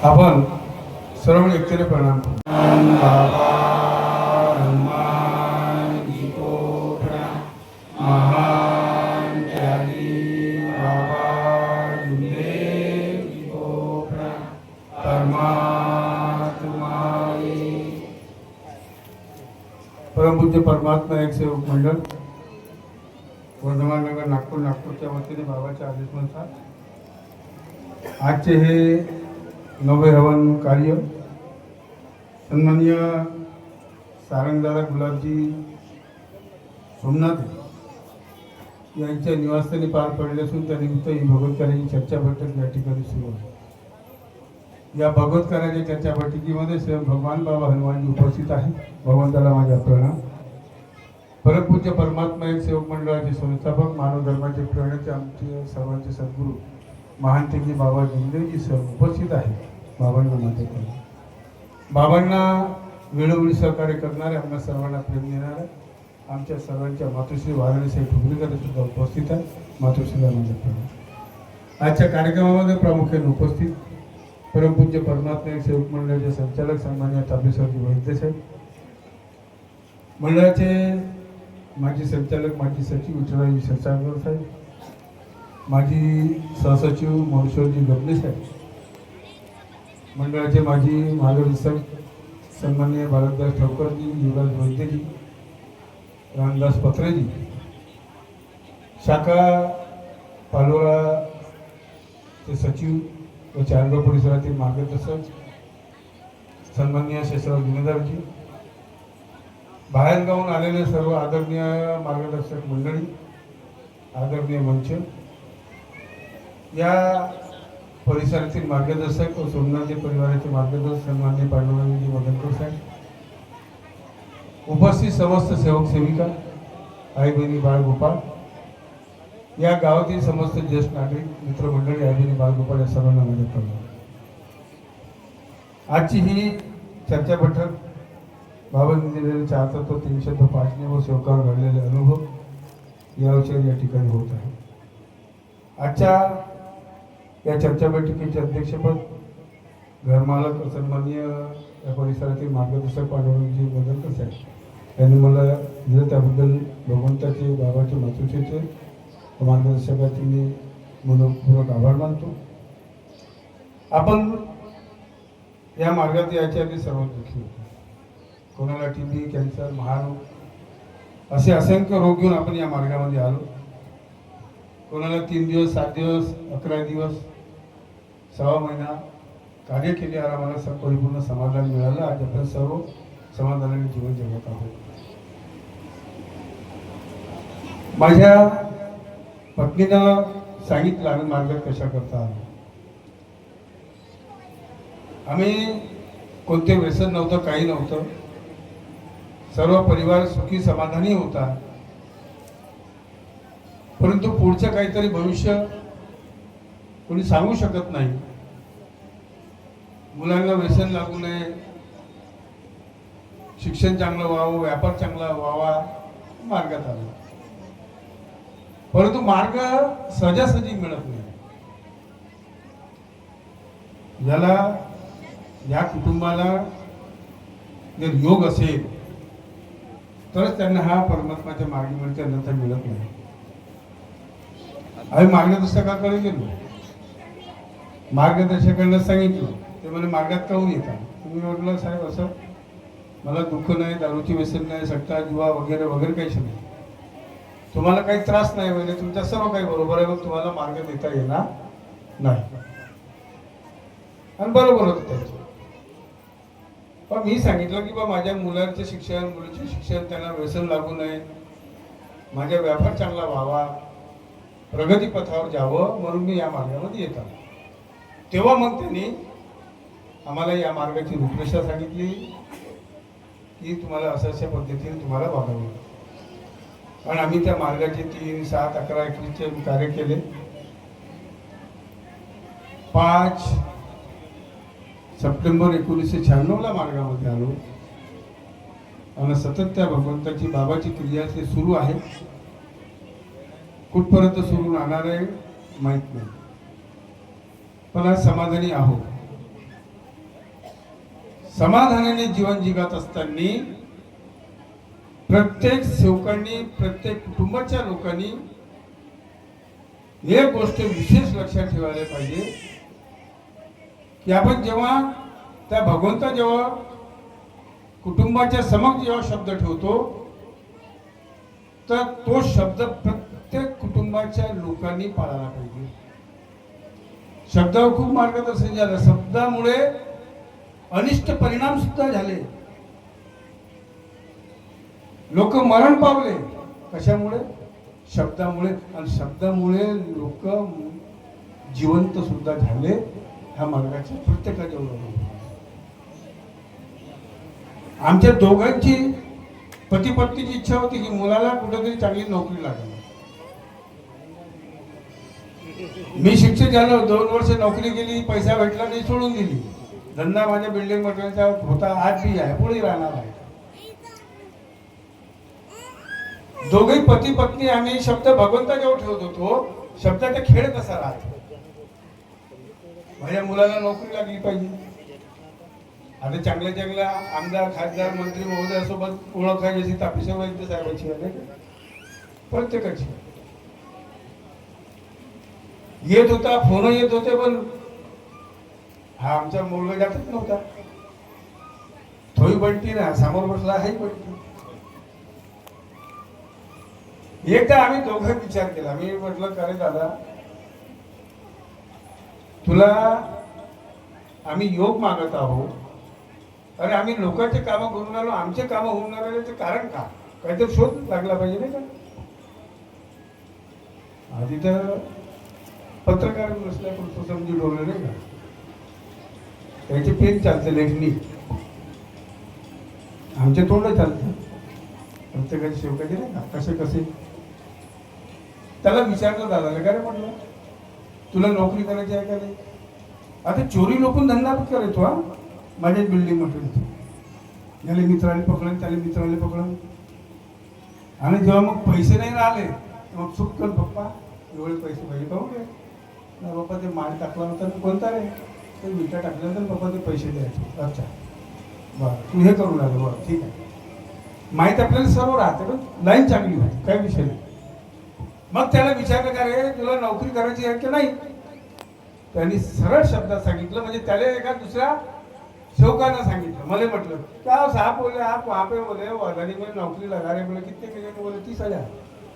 आपण सर्व एकतेने प्रणाम करू. बाबा हनुमान जी को प्रणाम. महान त्यागी बाबा गुरुदेव जी को प्रणाम. परमपूज्य परमात्मा एक सेवक मंडळ वर्धमान नगर नागपूरच्या वतीने बाबाच्या आदेशानुसार आजचे हे नवे हवन कार्य सन्माननीय सारंगदादा गुलाबजी सोमनाथ यांच्या निवासस्थानी पार पडले असून त्यानिमित्त ही भगवतकार्याची चर्चा बैठक या ठिकाणी सुरू आहे. या भगवतकार्याच्या चर्चा बैठकीमध्ये स्वयं भगवान बाबा हनुमानजी उपस्थित आहे. भगवंताला माझा प्रणाम. परमपूज्य परमात्मा एक सेवक मंडळाचे संस्थापक मानव धर्माचे प्रणेते आमचे सर्वांचे सद्गुरू महान तेजी बाबा गुरुदेवजी सर्व उपस्थित आहे. बाबांना माझे प्रणाम. बाबांना वेळोवेळी सहकार्य करणारे आम्हाला सर्वांना प्रेम देणारे आमच्या सर्वांच्या मातोश्री वाराणसी ठुकरीकर सुद्धा उपस्थित आहे. मातोश्रीला माझे प्रणाम. आजच्या कार्यक्रमामध्ये प्रामुख्याने उपस्थित परमपूज्य परमात्मा एक सेवक मंडळाचे संचालक सन्माननीय तापेश्वरजी वैद्य साहेब, मंडळाचे माजी संचालक माजी सचिव विठ्ठलरावजी क्षीरसागर साहेब, माजी सहसचिव मोरेश्वरजी गबले साहेब, मंडळाचे माजी मार्गदर्शक सन्माननीय भारतदास ठाकरजी, युवराज वैद्यजी, रामदास पत्रेजी, शाखा पालोळाचे सचिव व चांदगाव परिसरातील मार्गदर्शक सन्माननीय शेषराव जुनेदारजी, बाहेरगावून आलेले सर्व आदरणीय मार्गदर्शक मंडळी, आदरणीय मंच, या परिसरातील मार्गदर्शक व सोमनाथजी परिवाराचे मार्गदर्शक सन्माननीय पांडुरंगजी मदनकर साहेब, उपस्थित समस्त सेवक सेविका, आई बहिणी बाळगोपाळ, या गावातील समस्त ज्येष्ठ नागरिक मित्रमंडळी, आई बहिणी बाळगोपाळ या सर्वांना माझे प्रणाम. आजची ही चर्चा बैठक बाबांनी दिलेले 4 तत्व 305 व सेवकावर घडलेले अनुभव याविषयी या ठिकाणी होत आहे. आजच्या या चर्चा बैठकीचे अध्यक्षपद घरमालक सन्माननीय या परिसरातील मार्गदर्शक पांडुरंगजी मदनकर साहेब यांनी मला दिलं. त्याबद्दल भगवंताचे बाबाचे मातोश्रीचे मार्गदर्शकाचे मी मनपूर्वक आभार मानतो. आपण या मार्गात याच्या आधी सर्वात दुःखी होतो. कोणाला टीबी, कॅन्सर, महारोग असे असंख्य रोग घेऊन आपण या मार्गामध्ये आलो. कोणाला 3 दिवस, 7 दिवस, 11 दिवस, 6 महिना कार्य केले आणि आम्हाला परिपूर्ण समाधान मिळालं. आज आपण सर्व समाधानाने जीवन जगत आहोत. माझ्या पत्नीनं सांगितलं आम्ही मार्गात कशा करता आलो. आम्ही कोणते व्यसन नव्हतं, काही नव्हतं. सर्व परिवार सुखी समाधानी होता. परंतु पुढचं काहीतरी भविष्य कोणी सांगू शकत नाही. मुलांना व्यसन लागू नये, शिक्षण चांगलं व्हावं, व्यापार चांगला व्हावा, मार्गात आला. परंतु मार्ग सहजासहजी मिळत नाही. ज्याला या कुटुंबाला जर योग असेल तरच त्यांना हा परमात्माच्या मार्गी मिळते, अन्यथा मिळत नाही. आम्ही मार्गदर्शकाकडे गेलो, मार्गदर्शकांना सांगितलं. ते म्हणजे मार्गात काहून येतात. तुम्ही म्हटलं साहेब असं मला दुःख नाही, दारूची व्यसन नाही, सट्टा जुवा वगैरे वगैरे काहीच नाही, तुम्हाला काही त्रास नाही, म्हणजे तुमच्या सर्व काही बरोबर आहे, मग तुम्हाला मार्ग देता येणार नाही. आणि बरोबर होतं त्याचं. पण मी सांगितलं की बा माझ्या मुलांचे शिक्षण, मुलीचे शिक्षण, त्यांना व्यसन लागू नये, माझा व्यापार चांगला व्हावा, प्रगती पथावर जावं, म्हणून मी या मार्गामध्ये येत आलो. तेव्हा मग त्यांनी आम्हाला या मार्गाची रूपरेषा सांगितली की तुम्हाला अशा पद्धतीने तुम्हाला वागावं. आणि आम्ही त्या मार्गाचे 3, 7, 11, 21 कार्य केले. 5 सप्टेंबर 1996 मार्गामध्ये आलो आणि सतत त्या भगवंताची बाबाची क्रिया ते सुरू आहे. कुठपर्यंत सुरू राहणार आहे माहीत नाही, पण आज समाधानी आहोत. समाधानाने जीवन जगत असताना प्रत्येक सेवकांनी, प्रत्येक कुटुंबाच्या लोकांनी एक गोष्ट विशेष लक्षात ठेवायला पाहिजे की आपण जेव्हा त्या भगवंताजवळ कुटुंबाच्या समक्ष जेव्हा शब्द ठेवतो तर तो शब्द प्रत्येक कुटुंबाच्या लोकांनी पाळायला पाहिजे. शब्दावर खूप मार्गदर्शन झालं. शब्दामुळे अनिष्ट परिणाम सुद्धा झाले. लोक मरण पावले. कशामुळे? शब्दामुळे. आणि शब्दामुळे लोक जिवंत सुद्धा झाले. ह्या मार्गाच्या प्रत्येकाच्या बरोबर. आमच्या दोघांची पती पत्नीची इच्छा होती की मुलाला कुठेतरी चांगली नोकरी लागली. मी शिक्षक झालो, 2 वर्ष नोकरी केली, पैसा भेटला नाही, सोडून दिली. धंदा माझ्या बिल्डिंग मटेरियलचा होता, आज बी आहे, पुढे राहणार आहे. दोघे पती पत्नी आम्ही शब्द भगवंताजवळ ठेवत होतो. शब्दाचा खेळ कसा राहतो. माझ्या मुलाला नोकरी लागली पाहिजे. आता चांगल्या चांगल्या आमदार, खासदार, मंत्री महोदयासोबत ओळख आहे जशी तापीसर वैद्य साहेबांची आहे प्रत्येकाची. येत होता, फोन येत होते, पण हा आमचा मुलगा जातच नव्हता. थोडी बंटी ना, समोर बसला आहे बंटी. एकदा आम्ही दोघं विचार केला. मी म्हटलं का रे दादा, तुला आम्ही योग मागत आहोत, अरे आम्ही लोकांचे कामं करून आलो, आमचे कामं होऊन राहिले, कारण का? काहीतरी शोध लागला पाहिजे नाही का? आधी तर पत्रकार नसल्यापासून समजी डोरले नाही का, त्याचे पेन चालते, लेखणी आमचे तोंड चालते, प्रत्येकाचे शेवकाचे नाही का, कसे कसे. त्याला विचारलं दादाला, का रे म्हटलं तुला नोकरी करायची आहे का नाही? आता चोरी लोकून धंदा करायचो. हा माझ्या बिल्डिंग मध्ये याला मित्राने पकडलं, त्याला मित्राने पकडलं. आणि जेव्हा मग पैसे नाही राहिले मग चूक कर, पप्पा एवढे पैसे पाहिजे का? हो ना पप्पा, ते माल टाकला होता कोणता रे, ते विटा टाकल्यानंतर पप्पा ते पैसे द्यायचे. अच्छा बरं, तू हे करून राहिलं, बरं ठीक आहे. माहीत आपल्याला सर्व राहते, पण लाईन चांगली होती, काही विषय नाही. मग त्याला विचारलं का रे तुला नोकरी करायची आहे की नाही? त्यांनी सरळ शब्दात सांगितलं. म्हणजे त्याला एका दुसऱ्या सेवकांना सांगितलं. मला म्हटलं क्या साहब बोले आप वहाँ पे बोले वादानी में नौकरी लगा रहे, बोले कितने के लिए? बोले 30,000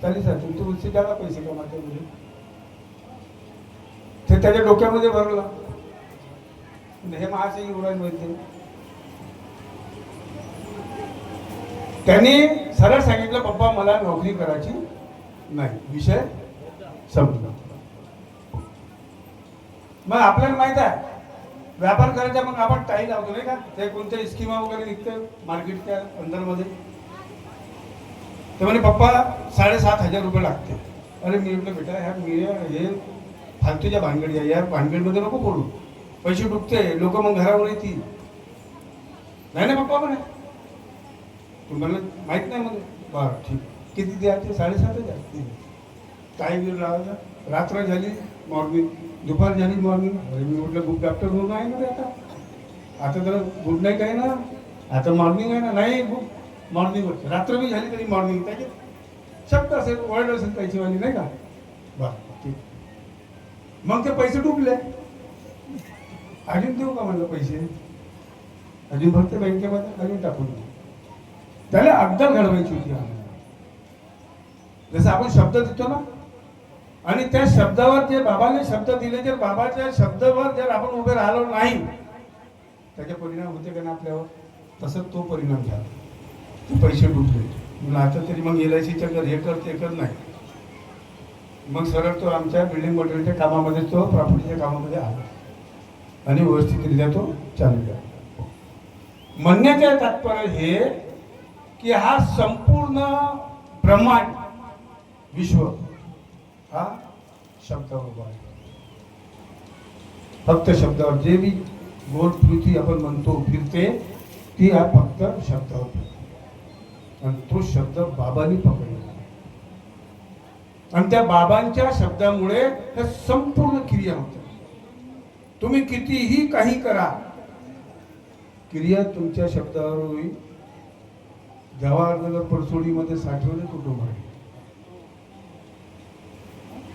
40,000. तुम तो उससे ज्यादा पैसे कमाते बोले. ते त्याच्या डोक्यामध्ये भरलं. हे महाशय युवराज वैद्य त्यांनी सरळ सांगितलं, पप्पा मला नोकरी करायची नाही, विषय संपला. मग आपल्याला माहित आहे व्यापार करायचा, मग आपण टाई लावतो नाही का, ते कोणत्या स्कीमा वगैरे निघते मार्केटच्या अंदरमध्ये. ते म्हणे पप्पा 7,500 रुपये लागते. अरे मी म्हटलं बेटा ह्या मी हे फालतूच्या भानगडी आहे, या भानगडीमध्ये नको पडू, पैसे डुबते, लोक मग घरावर येतील. नाही ना पप्पा म्हणे, तुम्हाला माहित नाही मध्ये. बरं ठीक, किती द्यायचे? 7,500. टाईम घेऊन लावायचा. रात्र झाली मॉर्निंग, दुपार झाली मॉर्निंग. मी म्हटलं गुड आफ्टरनून आहे ना आता, आता तर गुड नाईट आहे ना, आता मॉर्निंग आहे ना. नाही गुड मॉर्निंग, रात्र बी झाली तरी मॉर्निंग. त्याचे शब्द असेल, वर्ड असेल त्याची वाली नाही का. बरं ठीक. मग ते पैसे डुबले. अजून देऊ का म्हणलं पैसे? अजून भरते बँकेमध्ये, अजून टाकून देऊ. त्याला अद्दल घडवायची होती आम्हाला. जसं आपण शब्द देतो ना, आणि त्या शब्दावर जे बाबाने शब्द दिले, जर बाबाच्या शब्दावर जर आपण उभे राहिलो नाही, त्याचे परिणाम होते का ना आपल्यावर, तसंच तो परिणाम झाला. ते पैसे डुबले. म्हणून आता तरी मग LICच्या कर, हे कर ते कर नाही. मग सरळ तो आमच्या बिल्डिंग मटेरियलच्या कामामध्ये, तो प्रॉपर्टीच्या कामामध्ये आला आणि व्यवस्थितरित्या तो चालू केला. म्हणण्याचे तात्पर्य हे की हा संपूर्ण ब्रह्मांड विश्व हा शब्दावर उभा आहे. फक्त शब्दावर. जे बी गोल पृथ्वी आपण म्हणतो फिरते, ती हा फक्त शब्दावर फिरते. आणि तो शब्द बाबांनी पकडला, आणि त्या बाबांच्या शब्दामुळे हे संपूर्ण क्रिया होतात. तुम्ही कितीही काही करा, क्रिया तुमच्या शब्दावर होईल. जवाहरनगर परसोडीमध्ये साठवणे कुटुंब आहे.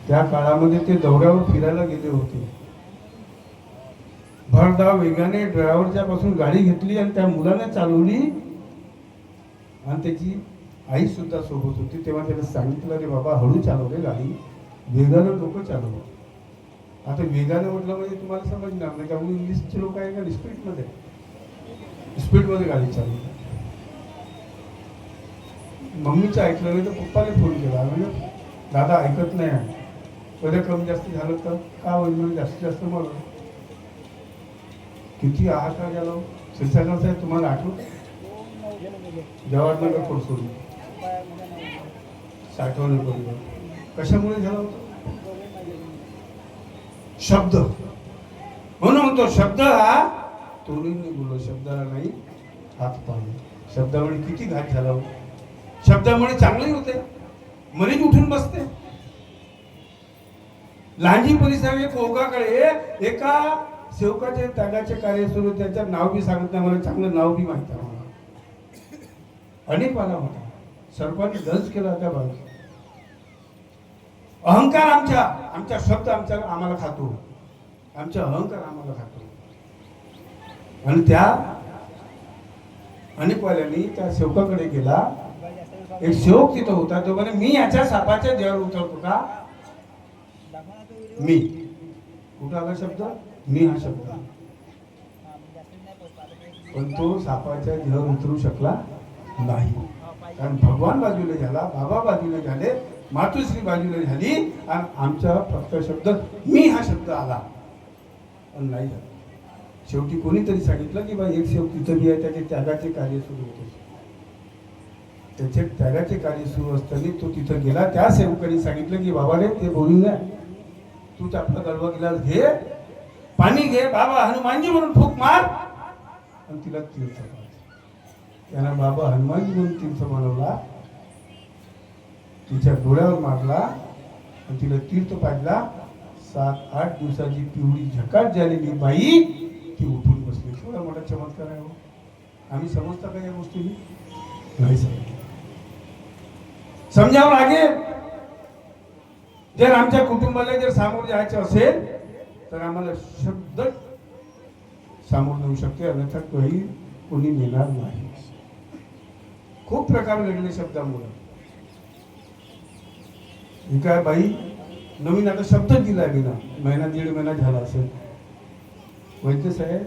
त्या काळामध्ये ते दौऱ्यावर फिरायला गेले होते. भरधाव वेगाने ड्रायव्हरच्या पासून गाडी घेतली आणि त्या मुलाने चालवली आणि त्याची आई सुद्धा सोबत होती. तेव्हा त्याने सांगितलं, रे बाबा हळू चालव रे गाडी, वेगानं लोक चालव. आता वेगाने म्हटलं म्हणजे तुम्हाला समजणार नाही, कारण इंग्लिशचे लोक आहे का स्पीडमध्ये गाडी चालवतात. मम्मीचं ऐकलं नाही तर पप्पाने फोन केला, म्हणजे दादा ऐकत नाही आहे, पहिले कमी जास्त झालं तर का होईल, म्हणजे जास्तीत जास्त मला किती हाहाकार झाला. शिरसागर साहेब तुम्हाला आठवत, जवाहरनगर परसोडी साठवणे परिवार कशामुळे झाला होता? शब्द. म्हणून म्हणतो शब्द हा तोडीने बोललो, शब्दाला नाही हात पाडले. शब्दामुळे किती घात झाला हो. शब्दामुळे चांगले होते, मरीज उठून बसते. लांजी परिसरात कोकाकडे एका सेवकाचे त्यागाचे कार्य सुरू, त्याचं नाव बी सांगत नाही मला, चांगलं नाव बी माहित आहे मला. अनेक वाला होता, सर्वांनी दंश केला त्या बाजू. अहंकार आमचा शब्द आम्हाला खातो, आमचा अहंकार आम्हाला खातो. आणि त्या अनेक वाल्यांनी त्या सेवकाकडे गेला. एक सेवक तिथं होता, तो म्हणे मी याच्या सापाच्या देवावर उतरतो का? मी कुठं आला शब्द? मी हा शब्द. पण तो सापाच्या देवावर उतरू शकला नाही, कारण भगवान बाजूला झाला, बाबा बाजूला झाले, मातुश्री बाजूला झाली आणि आमचा फक्त शब्द मी हा शब्द आला पण नाही झाला. शेवटी कोणीतरी सांगितलं की बा एक सेवक तिथं बी आहे, त्याचे त्यागाचे कार्य सुरू होते. त्याचे त्यागाचे कार्य सुरू असताना तो तिथं गेला. त्या सेवकाने सांगितलं की बाबा रे ते बोलून नाही, तूच आपला गडवा गिलास घे, पाणी घे, बाबा हनुमानजी म्हणून फूक मार आणि तिला तीर्थ पाज. त्याला बाबा हनुमानजी म्हणून तीर्थ बनवला, तिच्या डोळ्यावर मारला आणि तिला तीर्थ पाजला. 7-8 दिवसाची पिवळी झकाट झालेली बाई ती उठून बसली. थोडा मोठा चमत्कार आहे हो. आम्ही समजता का या गोष्टी? नाही समजावं लागेल. जर आमच्या कुटुंबाला जर सामोरं जायचं असेल तर आम्हाला शब्द सामोर नेऊ शकते, अन्यथा काही कोणी नेणार नाही. खूप प्रकार घडले शब्दामुळे. ही काय बाई नवीन आता शब्द दिला गेला, महिना 1.5 महिना झाला असेल. वैद्य साहेब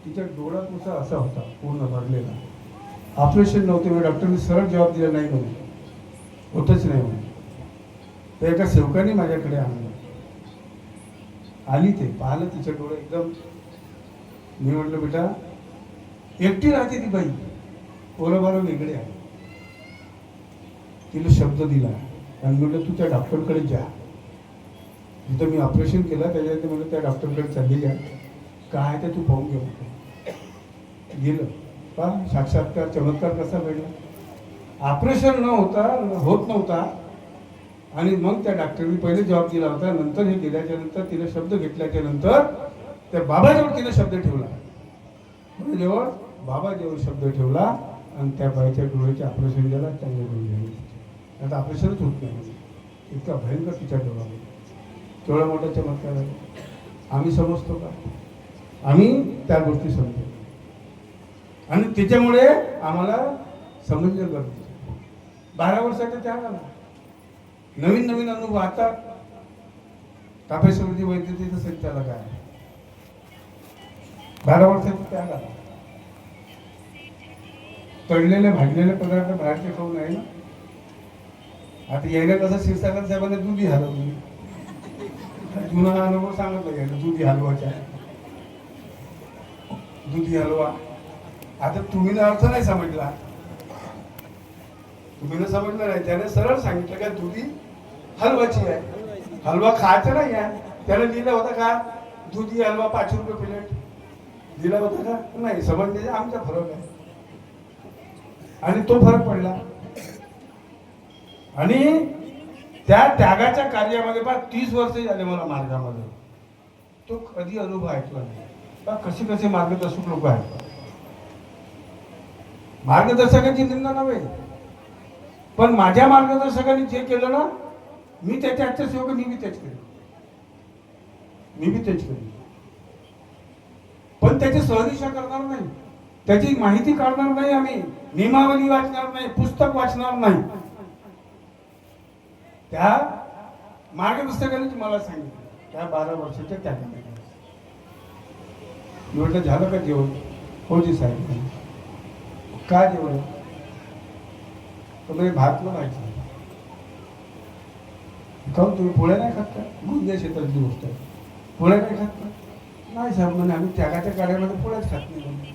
तिच्या डोळ्यात नुसा असा होता पूर्ण भरलेला. ऑपरेशन नव्हते म्हणजे डॉक्टरने सरळ जबाब दिला नाही म्हणे, होतच नाही म्हणे. तर एका सेवकाने माझ्याकडे आणलं, आली ते पाहिलं तिच्या डोळे एकदम. मी म्हटलं बेटा एकटी राहते ती बाई, पोरं बारं वेगळे आहे. तिला शब्द दिला आणि म्हटलं तू त्या डॉक्टरकडे जा, जिथं मी ऑपरेशन केलं त्याच्यात म्हटलं त्या डॉक्टरकडे चालली जा, काय ते तू पाहून घे म्हटलं. गेलं पा साक्षात्कार चमत्कार कसा घडला. ऑपरेशन न होता होत नव्हता आणि मग त्या डॉक्टरनी पहिले जबाब दिला होता. नंतर हे गेल्याच्या नंतर तिला शब्द घेतल्याच्या नंतर त्या बाबाजवळ तिने शब्द ठेवला. जवळ बाबाजवळ शब्द ठेवला आणि त्या बाईच्या डोळ्याचे ऑपरेशन झाला. चांगले डोळे झाले. आता ऑपरेशनच होत नाही, इतका भयंकर तिच्या डोळ्यामध्ये. केवढा मोठा चमत्कार आहे. आम्ही समजतो का? आम्ही त्या गोष्टी समजतो आणि त्याच्यामुळे आम्हाला समजलं गरजेचं. 12 वर्षाचा त्याग आला, नवीन नवीन अनुभव. आता तापेश्वरजी वैद्यतेचं संचालक काय 12 वर्षाचा त्याग आला. तळलेले भाजलेले पदार्थ बाहेरचे खाऊ नये ना. आता यायला कसं क्षीरसागर साहेबांना दुधी हलवली, जुना अनुभव सांगितलं यायला दुधी हलवाच्या. दुधी हलवा आता तुम्ही अर्थ नाही समजला, तुम्ही समजलं नाही. त्याने सरळ सांगितलं का दुधी हलवाची आहे, हलवा खायचा नाही आहे. त्याने लिहिलं होतं का दुधी हलवा 5 रुपये प्लेट, दिला होता का नाही. समजण्याचा आमचा फरक आहे आणि तो फरक पडला. आणि त्या त्यागाच्या कार्यामध्ये 30 वर्ष झाले मला मार्गामध्ये. तो कधी अनुभव ऐकला नाही. कसे कसे मार्गदर्शक लोक आहेत. मार्गदर्शकांची निंदा नव्हे, पण माझ्या मार्गदर्शकांनी जे केलं ना, मी त्याच्या आजच्या सेवक मी बी तेच केलं, मी बी तेच केलं. पण त्याची सहनिशा करणार नाही, त्याची माहिती काढणार नाही, आम्ही नियमावली वाचणार नाही, पुस्तक वाचणार नाही. त्या मार्गदर्शकांनी मला सांगितलं त्या 12 वर्षाच्या त्यागाने. म्हटलं झालं का जेवण? हो जी साहेब. का जेवण? तर भात न व्हायचं. काहून तुम्ही पोळ्या नाही खात का? गुंजा क्षेत्रातली गोष्ट आहे. पोळ्या नाही खात का? नाही साहेब म्हणे आम्ही त्यागाच्या कार्यामध्ये पोळ्याच खात नाही.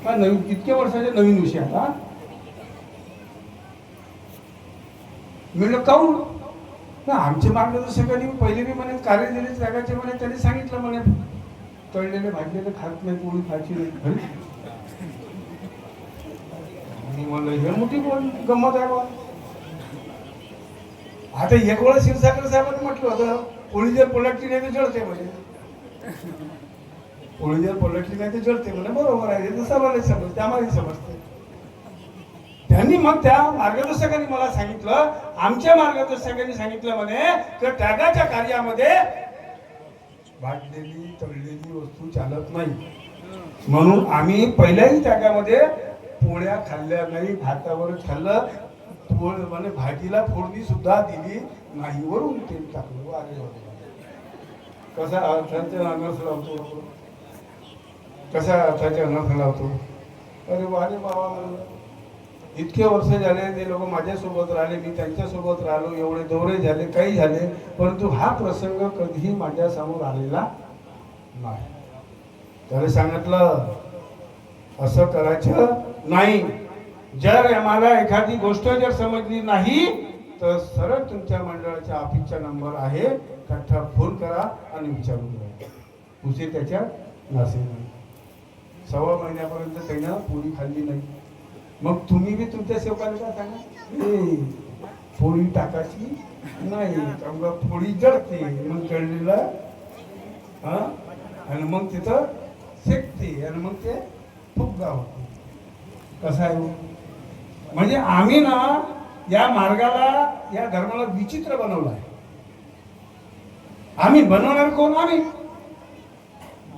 का नवीन कितक्या वर्षाच्या नवीन विषय आता? म्हणलं काहून? ना आमचे मार्गदर्शकांनी पहिले बी म्हणे कार्य दिले त्यागाचे म्हणे, त्यांनी सांगितलं म्हणे तळलेले भाजलेले खात नाही, पोळी खायची नाही. म्हणलं हे मोठी गंमत आहे बा. आता एक वेळा क्षीरसागर साहेबांनी म्हटलं होतं पोळी जर पलटली नाही तर जळते म्हणे, पोळी जर पलटली नाही तर जळते म्हणे. बरोबर आहे, हे सर्वांना समजते, आम्हालाही समजते. त्यांनी मग त्या मार्गदर्शकांनी मला सांगितलं, आमच्या मार्गदर्शकांनी सांगितलं म्हणे की त्यागाच्या कार्यामध्ये भाजलेली तळलेली वस्तू चालत नाही, म्हणून आम्ही पहिल्याही त्यागामध्ये पोळ्या खाल्ल्या नाही, भातावरच खाल्लं. म्हणे भाजीला फोडणी सुद्धा दिली नाही, वरून तेल टाकलं. अरे कसा अर्थाचा अनर्थ लावतो, कसा अर्थाचा अनर्थ लावतो. अरे वारे बाबा, इतके वर्ष झाले ते लोक माझ्यासोबत राहिले, मी त्यांच्यासोबत राहिलो, एवढे दौरे झाले, काही झाले, परंतु हा प्रसंग कधीही माझ्या समोर आलेला नाही. त्याला सांगितलं असं करायचं नाही. जर आम्हाला एखादी गोष्ट जर समजली नाही तर सरळ तुमच्या मंडळाच्या ऑफिसचा नंबर आहे, कट्टा फोन करा आणि विचारून घ्या. उशी त्याच्या नासे नाही. 6 महिन्यापर्यंत त्यानं पोळी खाल्ली नाही. मग तुम्ही बी तुमच्या सेवकाला काय सांगा, पोळी टाकायची नाही, पोळी जळते, मग जळलेलं हा, आणि मग तिथं शेकते आणि मग ते फुगगा होते. कसं आहे म्हणजे आम्ही ना या मार्गाला, या धर्माला विचित्र बनवलं आहे. आम्ही बनवणार कोण? आम्ही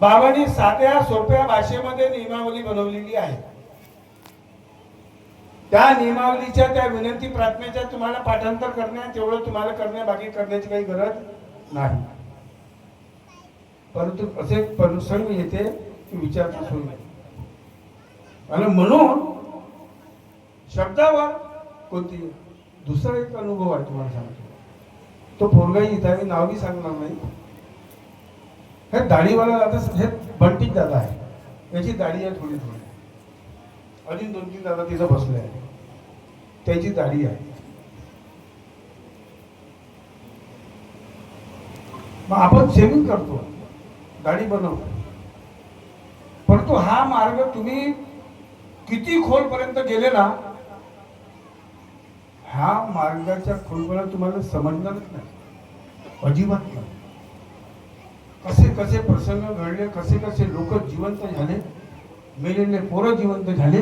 बाबांनी साध्या सोप्या भाषेमध्ये नियमावली बनवलेली आहे. त्या नियमावलीच्या, त्या विनंती प्रार्थनेच्या तुम्हाला पाठांतर करण्या, तेवढं तुम्हाला करण्या, बाकी करण्याची काही गरज नाही. परंतु असे प्रसंग येते की विचारता सोय नाही. आणि म्हणून शब्दावर कोणती दुसरा एक अनुभव आहे तुम्हाला सांगतो. तो पोरगाही इथं आहे, नावही सांगणार नाही. हे दाढीवाला आता हे बंटीत दादा आहे, त्याची दाढी आहे थोडी थोडी, अजून 2-3 दादा तिथं बसले आहे, त्याची दाढी आहे. मग आपण शेविंग करतो, दाढी बनवतो, परंतु हा मार्ग तुम्ही किती खोलपर्यंत गेले ना, ह्या मार्गाच्या खोलपर्यंत तुम्हाला समजणारच नाही, अजिबात नाही. कसे कसे प्रसंग घडले, कसे कसे लोक जिवंत झाले, मेलेले पोरं जिवंत झाले.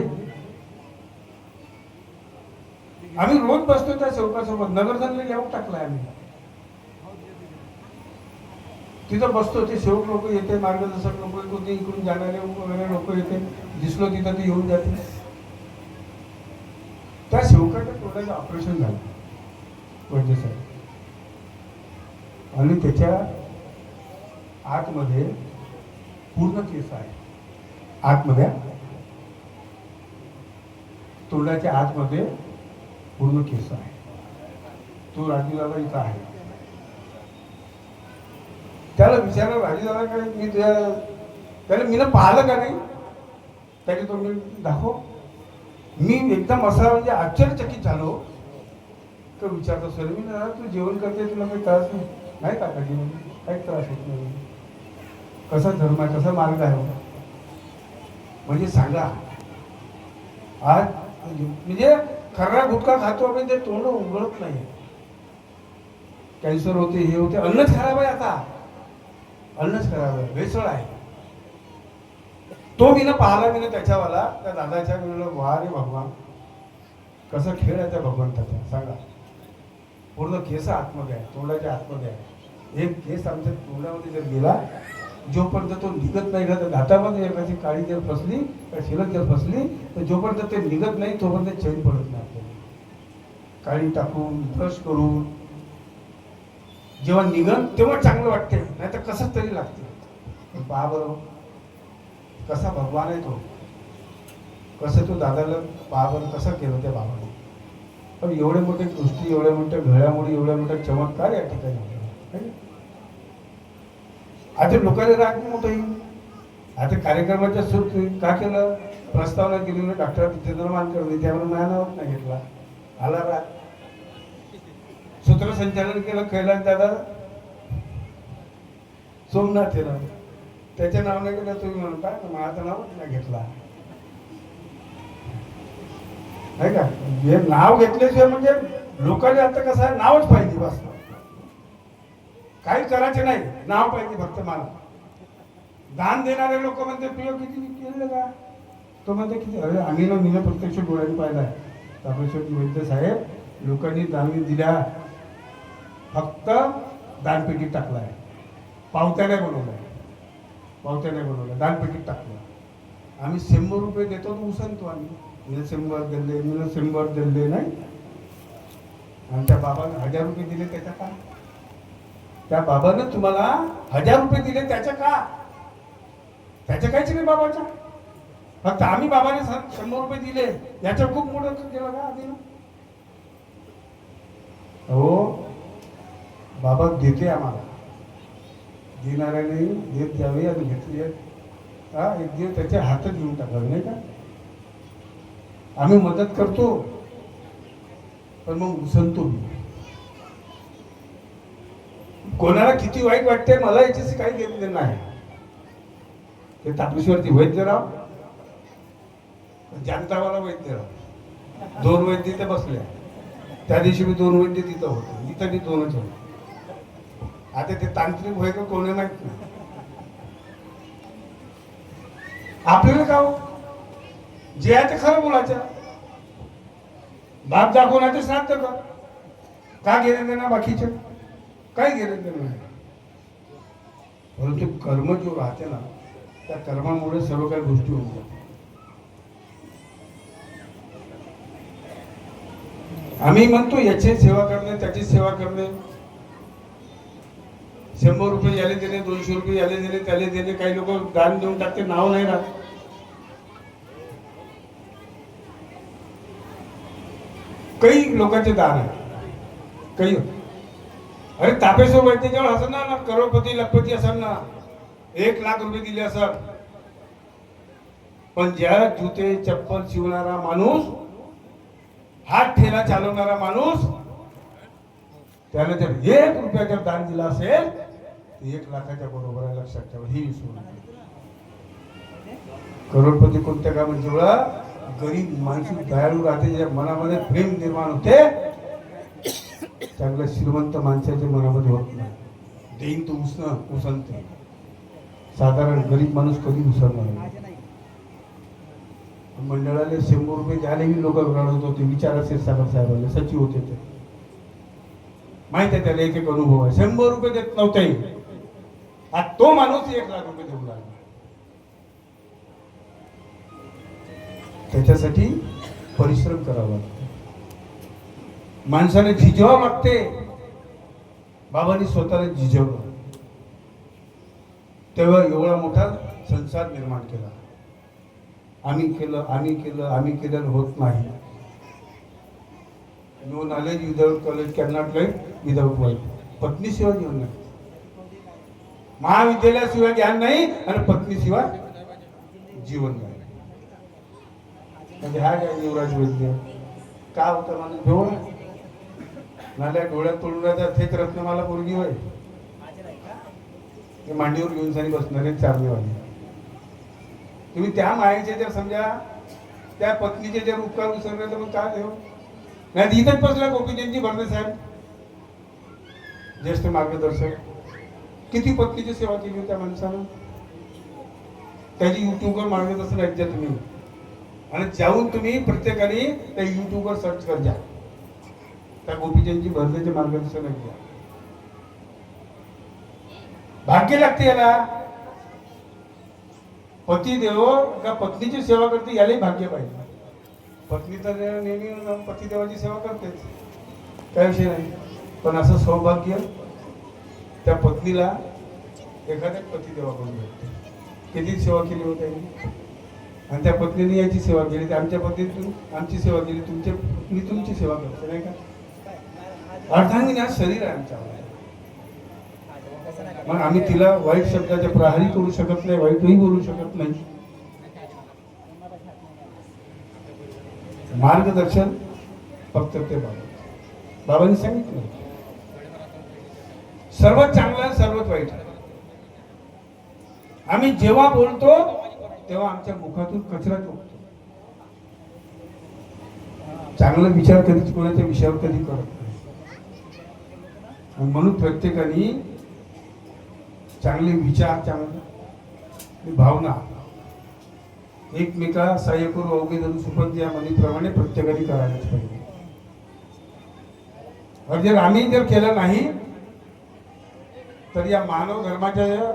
आम्ही रोज बसतो त्या सेवकासोबत, नगरधनला लेआउट टाकलाय आम्ही, तिथं बसतो. ते सेवक लोक येते, मार्गदर्शक लोक होते, इकडून जाणारे वगैरे लोक येते, दिसलो तिथं ते येऊन जाते. त्या सेवकाच्या तोंडाचं ऑपरेशन झालं वैद्य साहेब, आणि त्याच्या आतमध्ये पूर्ण केस आहे. आतमध्ये तोंडाच्या आतमध्ये पूर्ण केस आहे. तो राजूदादा इथं आहे. त्याला विचारलं, राजूदादा काय मी त्याला मीनं पाहिलं का नाही? त्याने तो मी दाखव. मी एकदम असा म्हणजे आश्चर्यचकित झालो तर विचारतो, सर मी ना तू जेवण करते, तुला काही त्रास नाही का? काहीच त्रास होत नाही. कसा धर्म आहे, कसा मार्ग आहे म्हणजे सांगा. आज म्हणजे खर्रा गुटखा खातो आपण, ते तोंड उघडत नाही. कॅन्सर होते, हे होते, अन्नच खराब आहे. आता अन्नच खराब आहे, भेसळ आहे. तो मी ना पाहिला, मी ना त्याच्यावाला त्या दादाच्या वेळेला, वा रे भगवान, कसं खेळ आहे त्या भगवंताचा सांगा. पूर्ण केस आतमध्ये आहे, तोंडाच्या आतमध्ये आहे. एक केस आमच्या तोंडामध्ये जर गेला, जोपर्यंत तो निघत नाही का, तर दातामध्ये एखादी काळी जर फसली, शिलक जर फसली, तर जोपर्यंत ते निघत नाही तोपर्यंत चैन पडत नाही आपल्याला. काळी टाकून ब्रश करून जेव्हा निघन तेव्हा चांगलं वाटते, नाही तर कसंच तरी लागते. पहा बरोबर कसा भगवान आहे तो, कसं तो दादाला पहा बरं कसं केलं त्या बाबाने. पण एवढे मोठे गोष्टी, एवढ्या मोठ्या घड्यामुळे, एवढ्या मोठ्या चमत्कार या ठिकाणी आपल्याला. आता लोकांना राग मोठं येईल. आता कार्यक्रमाच्या सुरू का केलं, प्रस्तावना केली ना, डॉक्टर जितेंद्र मानकर, त्यावर मानावर नाही घेतला, आला राग. सूत्रसंचालन केलं कैलास दादा सोमनाथ केलं, त्याच्या नावाने केलं, तुम्ही म्हणता माझं नाव नाही घेतला, आहे का. हे नाव घेतल्याशिवाय म्हणजे लोकांना आता कसं आहे, नावच पाहिजे बस, काही करायचे नाही, नाव पाहिजे फक्त मला. दान देणारे लोक म्हणते तुझं किती केलं का, तो म्हणते किती. अरे आम्ही ना, मी प्रत्यक्ष डोळ्याने पाहिलाय, तापेश्वर वैद्य साहेब लोकांनी दान दिल्या, फक्त दानपेटीत टाकलाय, पावत्या नाही बनवलाय, पावत्या नाही बनवल्या, दानपेटीत टाकलं. आम्ही 100 रुपये देतो तो उसनतो आम्ही, मी 100 दिले, मी 100 दिले नाही. आणि त्या बाबाने 1000 रुपये दिले त्याच्या का, त्या बाबानं तुम्हाला 1000 रुपये दिले त्याच्या का, त्याच्या काहीच नाही बाबाच्या, फक्त आम्ही बाबाने 100 रुपये दिले याच्या खूप मोठं केलं का आधी. हो बाबा देते आम्हाला, देणाऱ्याने देत द्यावे आणि घेतले एक दिवस त्याच्या हातात घेऊन टाकावे, नाही का. आम्ही मदत करतो पण मग उसनतो. कोणाला किती वाईट वाटते मला याच्याशी काही घेत देणं नाही. ते तापेश्वरची वैद्यराव, जनतावाला वैद्यराव, 2 वैद्य तिथे बसले. त्या दिवशी मी 2 वैद्य तिथं होतो, इथं मी 2च होतो. आता ते तांत्रिक होय का कोणी माहित नाही. आपल्याला का जे आहे ते खरं बोलायचं, बाप दाखवण्याचं श्राद्ध कर, का गेले देणार बाकीचे, काय गेले देणार नाही. परंतु कर्म जो राहते ना, त्या कर्मामुळे सर्व काही गोष्टी होऊन जातात. आम्ही म्हणतो याची सेवा करणे, त्याची सेवा करणे, 100 रुपये याले दिले, 200 रुपये याले दिले, त्याले दिले. काही लोक दान देऊन टाकते, नाव नाही राहत. काही लोकांचे दान आहे, काही. अरे तापेश्वर वैद्यजवळ असं ना, करोडपती लखपती असाल ना, 1,00,000 रुपये दिले असं, पण ज्या जुते चप्पल शिवणारा माणूस, हात ठेला चालवणारा माणूस, त्याने जर 1 रुपया जर दान दिला असेल तर 1,00,000च्या बरोबर आहे, लक्षात ठेवा. ही विसरू नका. करोडपती कोणत्या का म्हणजे गरीब माणूस दयाळू राहते, ज्या मनामध्ये प्रेम निर्माण होते, चांगल्या श्रीमंत माणसाच्या मनामध्ये होत नाही. देईन तो उसनते, साधारण गरीब माणूस कधी उसरणार नाही. मंडळाला 100 रुपये द्यायलाही लोक रडत होते. विचारा क्षीरसागर साहेबांना, सचिव होते ते, माहित आहे त्याला, एक अनुभव आहे. 100 रुपये देत नव्हते, आज तो माणूस 1,00,000 रुपये देऊ लागला. त्याच्यासाठी परिश्रम करावा लागतो, माणसाने झिजवावं लागते. बाबांनी स्वतःला झिजवलं, तेव्हा एवढा मोठा संसार निर्माण केला. आम्ही केलं होत नाही. No knowledge without college cannot life without wife. पत्नीशिवाय जीवन नाही, महाविद्यालयाशिवाय ज्ञान नाही, आणि पत्नीशिवाय जीवन नाही. म्हणजे हा काय युवराज वैद्य का होता माणूस डोळ नाल्या डोळ्यात तोडून थेट रत्नमाला पोरगी होय, ते मांडीवर घेऊन सारी बसणारे चारणेवाले. तुम्ही त्या मायेचे जर समजा त्या पत्नीचे जर उपकार विसरले तर मग काय देऊ. नाही इथेच बसला गोपीचंदजी भरणे साहेब, ज्येष्ठ मार्गदर्शक, किती पत्नीची सेवा केली त्या माणसानं. त्याची युट्यूबवर मार्गदर्शन ऐकता तुम्ही, आणि जाऊन तुम्ही प्रत्येकाने त्या युट्यूबवर सर्च कर द्या, त्या गोपीचंदजी भरलेचे मार्गदर्शन ऐकूया. भाग्य लागते याला. पती देव का पत्नीची सेवा करते यालाही भाग्य पाहिजे. पत्नी तर नेहमी पतिदेवाची सेवा करतेच, काय विषय नाही, पण असं सौभाग्य त्या पत्नीला एखाद्या पतिदेवाकडून भेटते. किती सेवा केली होती आणि त्या पत्नीने याची सेवा केली, तर आमच्या पत्नीतून आमची सेवा केली, तुमच्या पत्नी तुमची सेवा करते नाही का. अर्धांगिनी हा शरीर आहे आमच्या, मग आम्ही तिला वाईट शब्दाच्या प्रहारी करू शकत नाही, वाईटही बोलू शकत नाही. मार्गदर्शन फक्त ते बाबांनी सांगितलं. सर्वात चांगलं सर्वात वाईट. आम्ही जेव्हा बोलतो तेव्हा आमच्या मुखातून कचरा चुकतो. चांगला विचार कधीच कोणाच्या विषयावर कधी करत नाही. म्हणून प्रत्येकाने चांगले विचार, चांगली भावना, एकमेका सहाय्य करू अवघे धरू सुपंथ या म्हणीप्रमाणे प्रत्येकाने करायलाच पाहिजे. आणि जर आम्ही जर केलं नाही तर या मानव धर्माच्या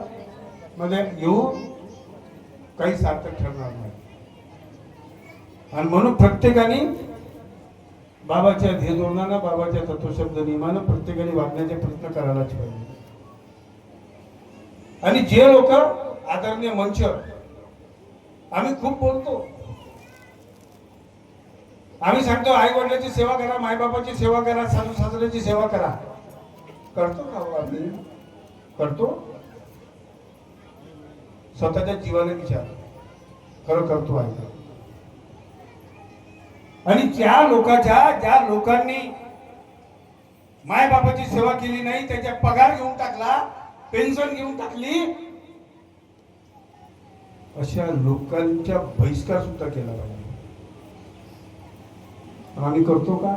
मध्ये येऊ काही सार्थक ठरणार नाही. आणि म्हणून प्रत्येकाने बाबाच्या ध्येय धोरणानं, बाबाच्या तत्वशब्द नियमानं प्रत्येकाने वागण्याचे प्रयत्न करायलाच पाहिजे. आणि जे लोक आदरणीय मंच, आम्ही खूप बोलतो, आम्ही सांगतो आई वडिलांची सेवा करा, मायबापाची सेवा करा, सासू सासऱ्याची सेवा करा. करतो का हो आम्ही? करतो? स्वतःच्या जीवाला विचार, खरं करतो आहे? आणि ज्या लोकांनी मायबापाची सेवा केली नाही, त्याच्या पगार घेऊन टाकला, पेन्शन घेऊन टाकली, अशा लोकांच्या बहिष्कार सुद्धा केला पाहिजे. आम्ही करतो का?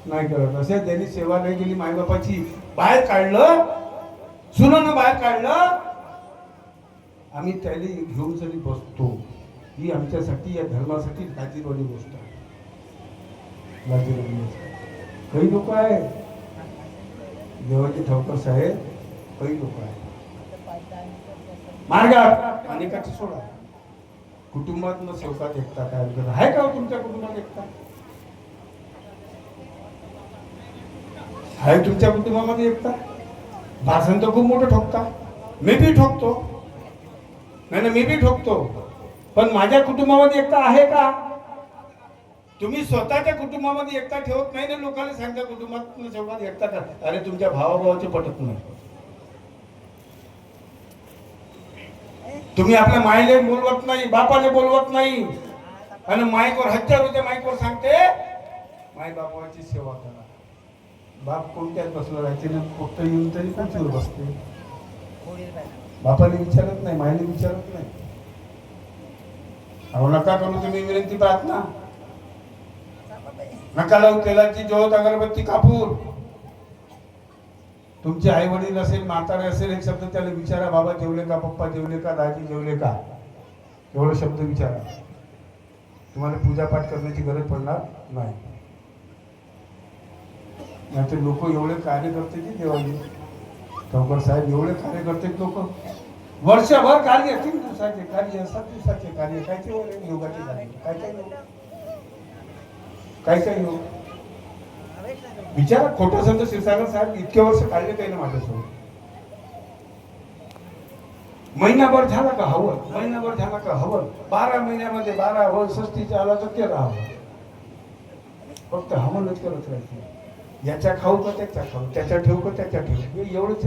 नाही करत. असे त्यांनी सेवा नाही केली, मायबापाची बाहेर काढलं, सुनानं बाहेर काढलं, आम्ही त्याला घेऊन जरी बसतो, ही आमच्यासाठी, या धर्मासाठी लाजीरवाणी गोष्ट आहे. लाजीरवाणी. काही लोक आहे, देवाचे ठावकर साहेब, काही लोक आहे मार्गात, अनेकाची सोडा. कुटुंबात न शेवकात एकता काय आहे का? तुमच्या कुटुंबात एकता आहे? तुमच्या कुटुंबामध्ये एकता? भाषण तर खूप मोठं ठोकता, मी बी ठोकतो, नाही मी बी ठोकतो, पण माझ्या कुटुंबामध्ये एकता आहे का? तुम्ही स्वतःच्या कुटुंबामध्ये एकता ठेवत नाही ना, लोकांना सांगता कुटुंबात शेवकात एकता का? अरे तुमच्या भावाभावाचे पटत नाही. तुम्ही आपल्या माईले बोलवत नाही, बापाले बोलवत नाही, आणि माईकवर 1000 रुपये माईकवर सांगते माई बापाची सेवा करा. बाप कोणत्याच बसला राहायचे ना, कुठं येऊन तरी कोणतीवर बसते. बापाने विचारत नाही, माईने विचारत नाही. अहो नका करू तुम्ही विनंती प्रार्थना, नका लावू तेलाची ज्योत अगरबत्ती कापूर. तुमचे आई वडील असेल, म्हातारे असेल, एक शब्द त्याला विचारा, बाबा जेवले का, पप्पा जेवले का, दाजी जेवले का, एवढा शब्द विचारा. तुम्हाला पूजापाठ करण्याची गरज पडणार नाही. नाहीतर लोक एवढे कार्य करते की देवाचे ठावकर साहेब, एवढे कार्य करते लोक, वर्षभर कार्य, 3 दिवसाचे कार्य, 7 दिवसाचे कार्य, कायचे योगाचे कार्य, काय योग विचारा. खोटं संत क्षीरसागर साहेब इतके वर्ष काढले काही ना माझ्यासोबत. महिनाभर झाला का हवन, महिनाभर झाला का हवन, 12 महिन्यामध्ये 12 हवन, 65 आला तर 13 हवन. फक्त हवनच करत राहायचं. याच्या खाऊ का त्याच्या खाऊ, त्याच्या ठेवू का त्याच्या ठेवू, एवढंच.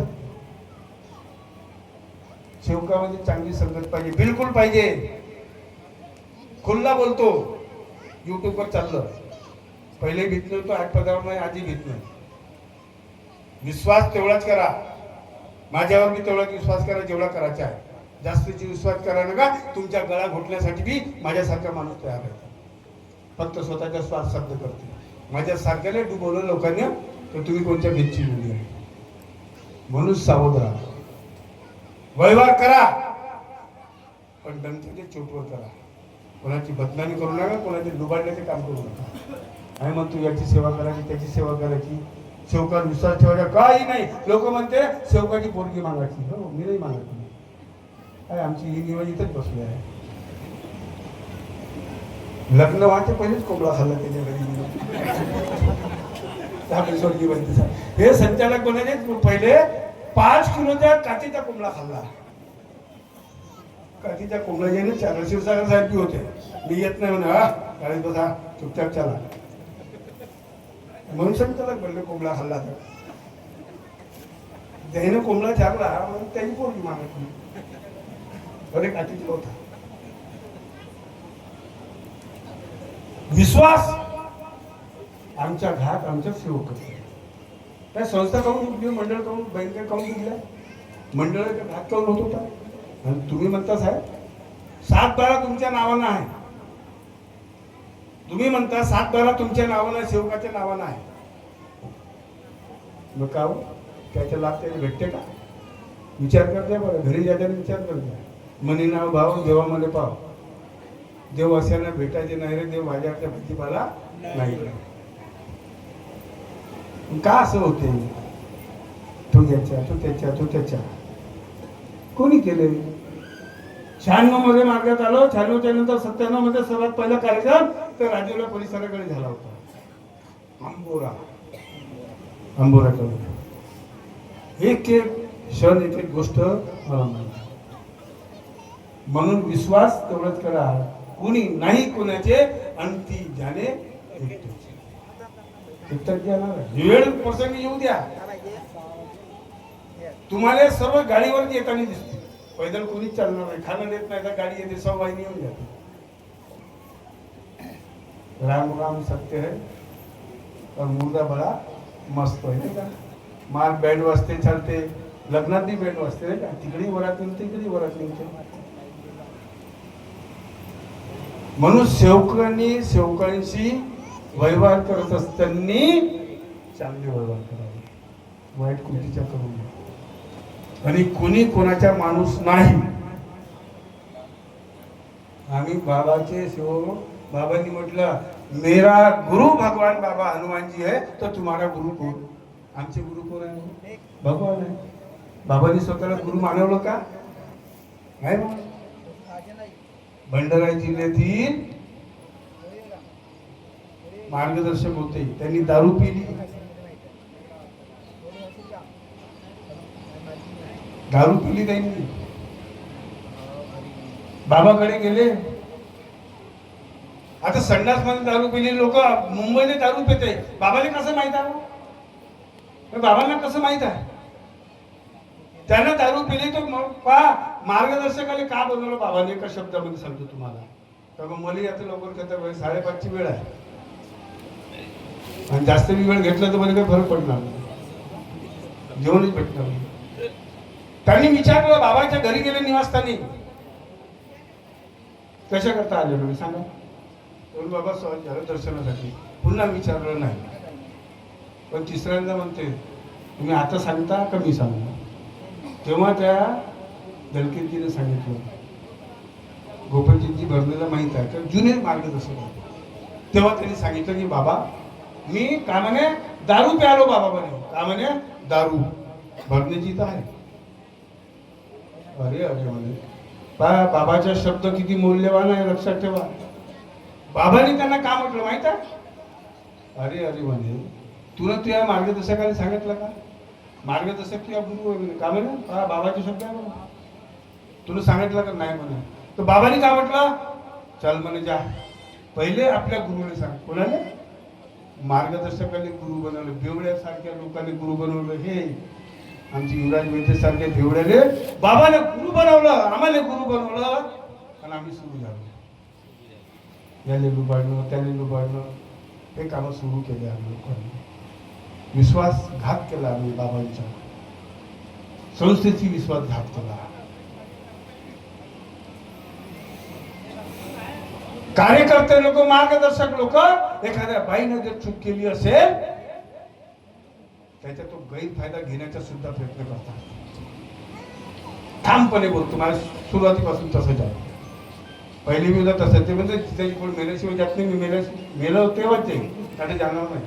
सेवकामध्ये चांगली संगत पाहिजे, बिलकुल पाहिजे. खुल्ला बोलतो, युट्यूबवर चाललं, पहिले भीत नव्हतो, 8 पदावर नाही, आधी भीत नाही. विश्वास तेवढाच करा, माझ्यावर बी तेवढाच विश्वास करा जेवढा करायचा आहे. जास्तीची विश्वास करा नका. तुमच्या गळा घोटण्यासाठी बी माझ्यासारखा माणूस तयार आहे. फक्त स्वतःचा स्वार्थ साध्य करते. माझ्या सारख्याला डुबवलं लोकांनी तर तुम्ही कोणत्या भेदची मुली आहे. म्हणून सावध राहा, व्यवहार करा. पण डंकीचे चोटवर करा. कोणाची बदनामी करू नका, कोणाचे डुबाडण्याचे काम करू नका. आणि मग तू याची सेवा करायची, त्याची सेवा करायची, सेवकावर विश्वास ठेवायचा काही नाही. लोक म्हणते सेवकाची पोरगी मागायची. हो, मी नाही मागत. काय आमची ही निवड इथंच बसली आहे. लग्न व्हायच्या पहिलेच कोंबडा खाल्ला त्याच्या घरी. हे संचालक कोणाचे पहिले 5 किलोच्या काठीचा कोंबडा खाल्ला. काठीच्या कोंबड्याचे क्षीरसागर साहेब बी होते. मी येत नाही म्हणा, हा गाडीत बसा, चुपचाप चला. म्हणून संचालक म्हणले कोंबडा खाल्ला तर त्याने कोंबडा छापला म्हणून त्याची पोरगी मागत अरे काठीचा होता. विश्वास आमच्या घात आमच्या सेवक. काय संस्था काऊन उठली, मंडळ काऊन, बँका काऊन उठल्या, मंडळाचा घात काऊन होत होता. आणि तुम्ही म्हणता साहेब 7-12 तुमच्या नावानं आहे. तुम्ही म्हणता 7-12 तुमच्या नावानं, सेवकाच्या नावानं आहे. मग का हो, त्याच्या लाभ त्याला भेटते का? विचार करते बरं, घरी जाताना विचार करते. मनी नाव भाव देवा मध्ये पाव. देव अशांना भेटायचे नाही रे, देव माझ्याकडे भाजीपाला नाही. का असं होते? तो याच्या, तो त्याच्या, तो त्याच्या. कोणी केले? 96 मध्ये मार्गात आलो. 96च्या नंतर 97 मध्ये सर्वात पहिला कार्यक्रम तर राजूला परिसराकडे झाला होता. आंबोराकडे एक एक क्षण, एक एक गोष्ट मला माहिती. म्हणून विश्वास तेवढंच करा, कुणी नाही कोणाचे अंती जाणे वेळ प्रसंगी येऊ द्या. तुम्हाला सर्व गाडीवर येताना दिसते. पैदल कोणीच चालणार नाही, खाणं देत नाही तर गाडी येते, सवाई येऊन जाते. राम राम सत्य है और मुर्दा बड़ा मस्त आहे नाही का. मार बँड वाजते, चालते. लग्नात बी बँड वाजते नाही का. तिकडे वरात निघते, इकडे वरात निघते. म्हणून सेवकांशी व्यवहार करत असताना चांगले व्यवहार करावे, वाईट कृतीच्या करू नये. आणि कोणी कोणाचा माणूस नाही. आम्ही बाबाचे सेवक. बाबांनी म्हटलं मेरा गुरु भगवान बाबा हनुमान जी है तो तुम्हारा गुरु कौन? आमचे गुरु कोण आहे? भगवान आहे. बाबांनी स्वतःला गुरु मानवलं का? नाही. भंडारा जिल्ह्यातील मार्गदर्शक होते, त्यांनी दारू पिली. त्यांनी बाबाकडे गेले. आता संडास मध्ये दारू पिली लोक मुंबईने दारू पिते. बाबाला कसं माहित आहे? बाबांना कसं माहित आहे? त्यानं दारू पिली तो मार्गदर्शकाने का बनवलं बाबाने? एका शब्दामध्ये सांगतो तुम्हाला. तर मग मला आता लवकर करता 5:30ची वेळ आहे. आणि जास्त वेळ घेतला तर मला काही फरक पडणार नाही, जेवणच भेटणार नाही. त्यांनी विचारलं बाबाच्या घरी गेले निवासस्थानी, कशा करता आले म्हणे सांगा. बाबा सहज झालं दर्शनासाठी. पुन्हा विचारलं नाही. पण तिसऱ्यांदा म्हणते तुम्ही आता सांगता का मी सांगू? तेव्हा त्या दलकेजीने सांगितलं, गोपालजींची भरणीला माहित आहे तर जुने मार्गदर्शक आहे. तेव्हा त्यांनी सांगितलं की बाबा मी का म्हणे दारू प्यालो. बाबा म्हणे का म्हणे दारू भरणीची तर आहे. अरे अरे म्हणे बाबाचा शब्द किती मौल्यवान आहे लक्षात ठेवा. बाबांनी त्यांना का म्हटलं माहित आहे? अरे अरे म्हणे तुला तुझ्या मार्गदर्शकाने सांगितलं का? मार्गदर्शक तुझ्या गुरु आहे म्हणे. का म्हणे बाबाचे शब्द आहे म्हणे. तुला सांगितलं का? नाही म्हणे. तर बाबांनी का म्हटलं? चल म्हणे जा पहिले आपल्या गुरुने सांग. कोणाने? मार्गदर्शकाने गुरु बनवलं. बेवड्यासारख्या लोकांनी गुरु बनवलं. हे आमची युवराज मेहते सारख्या बेवड्याने बाबाने गुरु बनवलं, आम्हाला गुरु बनवलं. आणि आम्ही सुरू झालो. याने लुबाडणं, त्याने लुबाडणं, हे कामं सुरू केले आम्ही लोकांनी. विश्वासघात केला आम्ही बाबांच्या संस्थेची, विश्वासघात केला. कार्यकर्ते लोक, मार्गदर्शक लोक एखाद्या बाईने जर चूक केली असेल त्याचा तो गैरफायदा घेण्याचा सुद्धा प्रयत्न करतात. ठामपणे बोलतो. मला सुरुवातीपासून तसंच आहे. पहिले मी जात असत ते म्हणजे तिथे कोण मेल्याशिवाय जात नाही. मी मेलं तेव्हाच जाईल, त्याने जाणार नाही.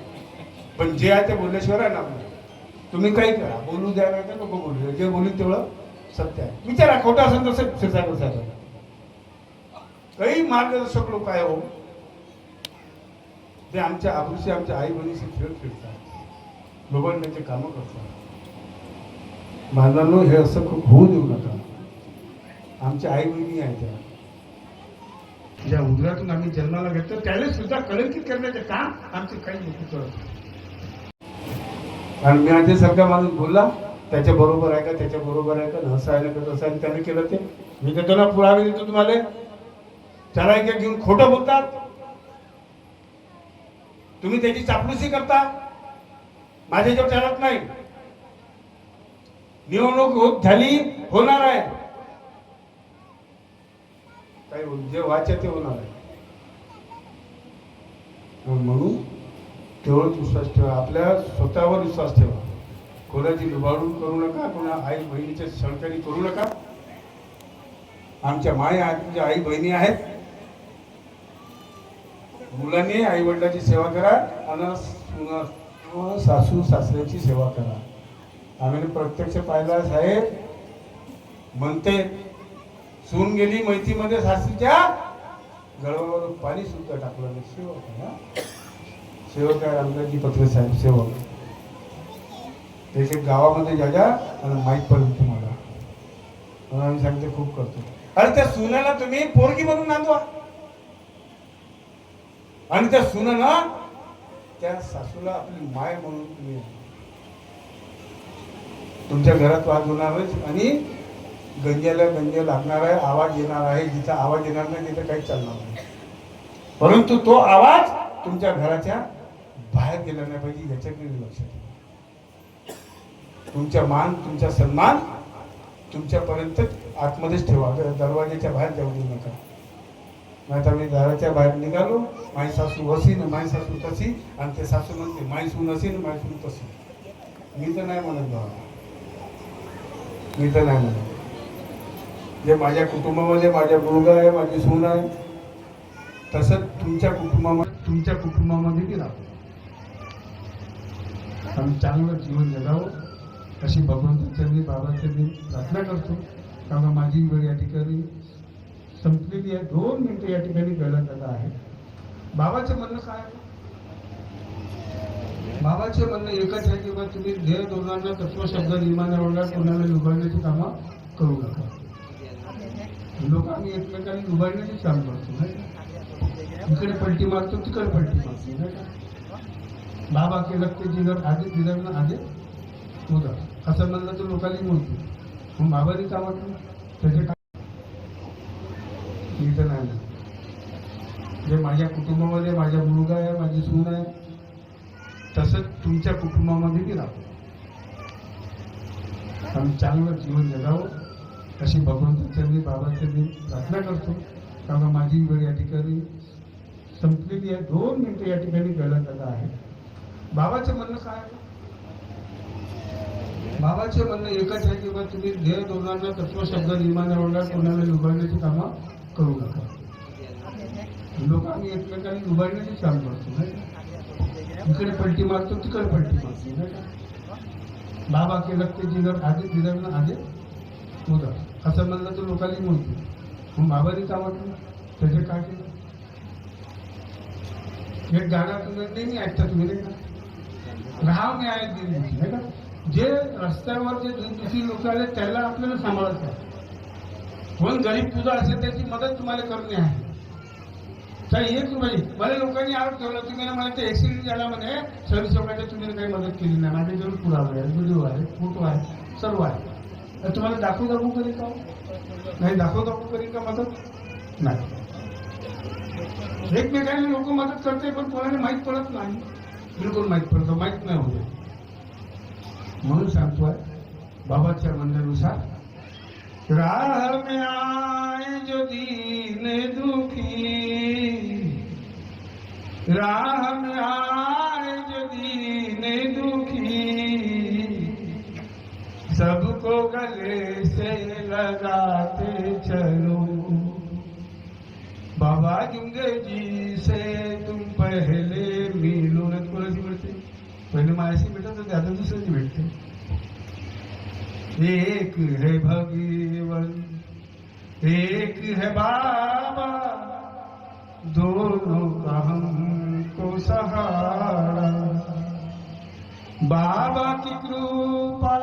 पण जे आहे ते बोलल्याशिवाय राहणार नाही. तुम्ही काही करा, बोलू द्या नाही तर नको बोलू द्या, जे बोलू तेवढं सत्य आहे. विचारा, खोटं असेल तसं क्षीरसागर साहेब काही मार्गदर्शक लोक आहे हो, ते आमच्या आबरूशी आमच्या आई बहिणीशी खेळत फिरतात, लोबांचे कामं करतात. बांधवांनो, हे असं खूप होऊ देऊ नका. आमच्या आई बहिणी आहेत त्या, ज्या उदरातून आम्ही जन्माला घेतो त्याला सुद्धा कलंकित करण्याचे काम आमचे काही लोक करत. आणि मी आधी सारखा माणूस बोलला त्याच्या बरोबर आहे का, त्याच्या बरोबर आहे का, असं आहे ना का तसं आहे, त्याने केलं ते मी देतो ना, पुरावे देतो तुम्हाला. त्याला एक घेऊन खोटं बोलतात, तुम्ही त्याची चापलूसी करता, माझ्याजवळ चालत नाही. निवडणूक झाली, होणार आहे, काही जे व्हायचे ते होणार आहे. म्हणून तेवढंच विश्वास ठेवा, आपल्या स्वतःवर विश्वास ठेवा. कोणाची लुबाडून करू नका, कोणा आई बहिणीचे सळकणी करू नका. आमच्या माया आहेत, तुमच्या आई बहिणी आहेत. मुलांनी आई वडिलांची सेवा करा आणि सासू सासऱ्याची सेवा करा. आम्ही प्रत्यक्ष पाहिला साहेब, म्हणते सून गेली मैतीमध्ये सासूच्या गळवावर पाणी सुद्धा टाकलं नाही. सेवक आहे, सेवक आहे रामदासजी पत्रे साहेब, सेवक. त्याचे गावामध्ये जा आणि माहीत पडेल तुम्हाला, म्हणून आम्ही सांगते खूप करतो. अरे त्या सुनेला तुम्ही पोरगी म्हणून नांदवा, आणि त्या सुनेनं त्या सासूला आपली माय म्हणून तुम्ही तुमच्या घरात वाद होणारच. आणि गंजेला गंजे लागणार आहे, आवाज येणार आहे. जिथं आवाज येणार नाही तिथं काहीच चालणार नाही. परंतु तो आवाज तुमच्या घराच्या बाहेर गेला नाही पाहिजे, याच्याकडे लक्ष ठेवा. तुमचा मान, तुमचा सन्मान तुमच्यापर्यंत आतमध्येच ठेवा, दरवाजाच्या बाहेर जाऊ देऊ नका. नाही तर मी दाराच्या बाहेर निघालो, माई सासू अशी ना माई सासू तशी, आणि ते सासू म्हणते माई सून अशी ना माई सून तशी. मी तर नाही म्हणत बाबा, मी तर नाही म्हणत. जे माझ्या कुटुंबामध्ये माझ्या मुलगा आहे, माझी सून आहे, तसंच तुमच्या कुटुंबामध्ये बी राहतो. आम्ही चांगलं जीवन जगावं अशी भगवंताच्या मी बाबाच्या मी प्रार्थना करतो. कारण माझी वेळ या ठिकाणी संपलेली आहे. 2 मिनिटं या ठिकाणी गळत आहे. बाबाचं म्हणणं काय? बाबाचे म्हणणं एकच आहे की बा तुम्ही ध्येय धोरणांना तत्वशब्द निर्माणावर कोणाला लुबाडण्याची कामं करू नका. लोक आम्ही एकमेकांनी लुबाडण्याचेच काम करतो नाही का? इकडे पलटी मारतो, तिकडे पलटी मारतो नाही का? बाबा केलं ते जिगर आधी जिगर ना आधी उदा असं म्हणलं तर लोकांनी म्हणतो. मग बाबांनी का म्हटलं त्याचे इथं नाही. जे माझ्या कुटुंबामध्ये माझा मुलगा आहे, माझी सून आहे, तसंच तुमच्या कुटुंबामध्ये बी राहतो. आम्ही चांगलं जीवन जगावं अशी भगवंताच्या मी बाबाच्या मी प्रार्थना करतो. कारण माझी वेळ या ठिकाणी संपलेली आहे. 2 मिनिटं या ठिकाणी गळत आहे. बाबाचं म्हणणं काय? बाबाचे म्हणणं एकच आहे की बा तुम्ही ध्येय धोरणांना तत्वशब्द निर्माणावर कोणाला लुबाडण्याची कामं करू नका. लोक आम्ही एकमेकांनी लुबाडण्याचेच काम करतो नाही का? इकडे पलटी मारतो, तिकडे पलटी मारतो नाही का? बाबा केलं ते जिगर आधी जिगर ना आधी उदा असं म्हणलं तर लोकांनी म्हणतो. मग बाबांनी का म्हटलं त्याचे काय केलं? एक गाणं तुम्ही नेहमी ऐकता तुम्ही नाही का? राहाव मी आहे नाही का? जे रस्त्यावर जे दुसरी लोक आले त्याला आपल्याला सांभाळायचं आहे. कोण गरीब तुझा असेल त्याची मदत तुम्हाला करणे आहे. चाहे 1 रुपये मला लोकांनी आरोप ठेवला, तुम्ही मला ते ऍक्सिडेंट झाला म्हणे सर्व्हिस लोकांच्या, तुम्ही काही मदत केली नाही. माझ्याकडे पुरावा आहे, व्हिडिओ आहे, फोटो आहे, सर्व आहे. तर तुम्हाला दाखवू करीन का? नाही दाखवू करीन का मदत? नाही. एकमेकांनी लोक मदत करते पण कोणाला माहीत पडत नाही. बिलकुल माहीत पडतं, माहीत नाही होते. म्हणून सांगतोय बाबाच्या म्हणण्यानुसार, राह में आए जो दीन दुखी, राह में आए जो दीन दुखी, सबको गले से लगाते चलो, बाबा गंगे जी से तुम पहले मिलो न कोणाची मिळते पहिले मायाशी भेटत होते आता दुसऱ्याची भेटते एक है भगवन एक है बाबा दोनों का हमको सहारा बाबा की कृपा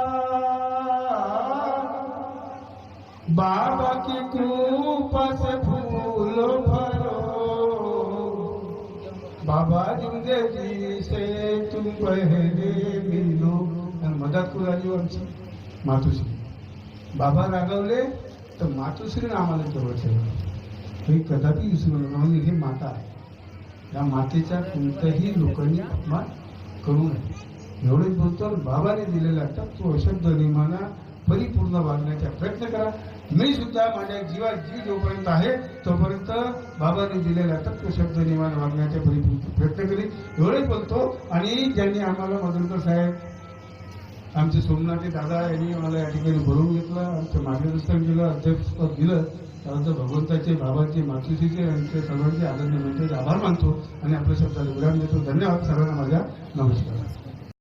बाबा की कृपा से फूलो फलो बाबा जिंदगी से तुम पहले मिलो आणि मदत कोण आली आमची मातोश्री बाबा रागवले तर मातोश्रीने आम्हाला जवळ ठेवलं हे कदापि विसरू नका म्हणजे हे माता आहे या मातेचा कोणत्याही लोकांनी अपमान करू नये एवढेच बोलतो बाबाने दिलेला तत्व शब्द नियमाना परिपूर्ण वागण्याचा प्रयत्न करा मी सुद्धा माझ्या जीवात जीव जोपर्यंत आहे तोपर्यंत बाबांनी दिलेला तत्व शब्द नियमान वागण्याचा परिपूर्ण प्रयत्न करीन एवढेच बोलतो आणि ज्यांनी आम्हाला मधुरकर साहेब आमचे सोमनाथी दादा यांनी मला या ठिकाणी बोलवून घेतलं आमचं मार्गदर्शन केलं अध्यक्षपद दिलं त्यानंतर भगवंताचे बाबांचे मातुश्रीचे यांचे सर्वांचे आदरणीय मंत्र्याचे आभार मानतो आणि आपल्या शब्दाला विराम देतो धन्यवाद सर्वांना माझ्या नमस्कार